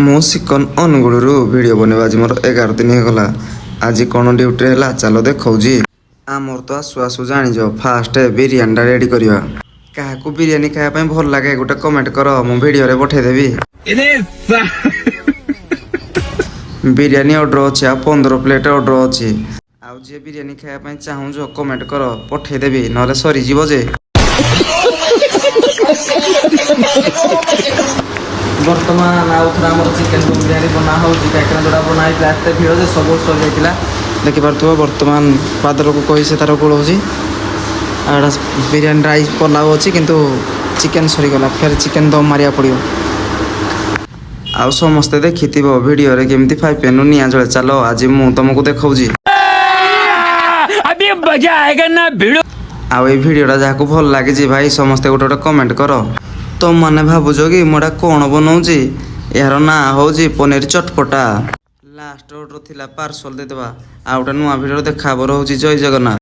ମୁଁ ସିକନ୍ ଅନୁଗୁଳରୁ ଭିଡ଼ିଓ ବନେଇବା ଆଜି ମୋର 11 ଦିନ ହେଇଗଲା। ଆଜି କ'ଣ ଡ୍ୟୁଟି ହେଲା ଚାଲ ଦେଖାଉଛି। ଆମର ତ ଆସୁ ଆସୁ ଜାଣିଛ ଫାଷ୍ଟ ବିରିୟାନୀଟା ରେଡ଼ି କରିବା। କାହାକୁ ବିରିୟାନୀ ଖାଇବା ପାଇଁ ଭଲ ଲାଗେ ଗୋଟେ କମେଣ୍ଟ କର, ମୁଁ ଭିଡ଼ିଓରେ ପଠେଇଦେବି। ବିରିୟାନୀ ଅର୍ଡ଼ର ଅଛି ଆଉ 15 ପ୍ଲେଟ୍ ଅର୍ଡ଼ର ଅଛି। ଆଉ ଯିଏ ବିରିୟାନୀ ଖାଇବା ପାଇଁ ଚାହୁଁଛ କମେଣ୍ଟ କର, ପଠେଇଦେବି, ନହେଲେ ସରିଯିବ ଯେ। ବର୍ତ୍ତମାନ ଆଉ ଥରେ ଆମର ଚିକେନ ବିରିୟାନୀ ବନା ହେଉଛି, କାହିଁକିନା ଯେଉଁଟା ବନା ହେଇଥିଲା ଏତେ ଭିଡ଼ ଯେ ସବୁ ସରିଯାଇଥିଲା। ଦେଖିପାରୁଥିବ ବର୍ତ୍ତମାନ ପାଦରକୁ କହି ସେ ତାର ଗୋଳଉଛି। ଆଉ ଏଇଟା ବିରିୟାନୀ ରାଇସ୍ ପଲାଉ ଅଛି, କିନ୍ତୁ ଚିକେନ ସରିଗଲା, ଫେର ଚିକେନ ଦମ୍ ମାରିବାକୁ ପଡ଼ିବ। ଆଉ ସମସ୍ତେ ଦେଖିଥିବ ଭିଡ଼ିଓରେ କେମିତି 5pnରୁ ନିଆଁ ଜଳେ। ଚାଲ ଆଜି ମୁଁ ତମକୁ ଦେଖାଉଛି। ଆଉ ଏଇ ଭିଡ଼ିଓଟା ଯାହାକୁ ଭଲ ଲାଗିଛି ଭାଇ ସମସ୍ତେ ଗୋଟେ ଗୋଟେ କମେଣ୍ଟ କର। ତମମାନେ ଭାବୁଛ କି ମୁଁ ଏଇଟା କ'ଣ ବନାଉଛି? ଏହାର ନାଁ ହେଉଛି ପନିର ଚଟପଟା। ଲାଷ୍ଟ ଅର୍ଡ଼ର ଥିଲା ପାର୍ସଲ ଦେଇଦେବା। ଆଉ ଗୋଟେ ନୂଆ ଭିଡ଼ିଓ ଦେଖା ହବ। ରହୁଛି, ଜୟ ଜଗନ୍ନାଥ।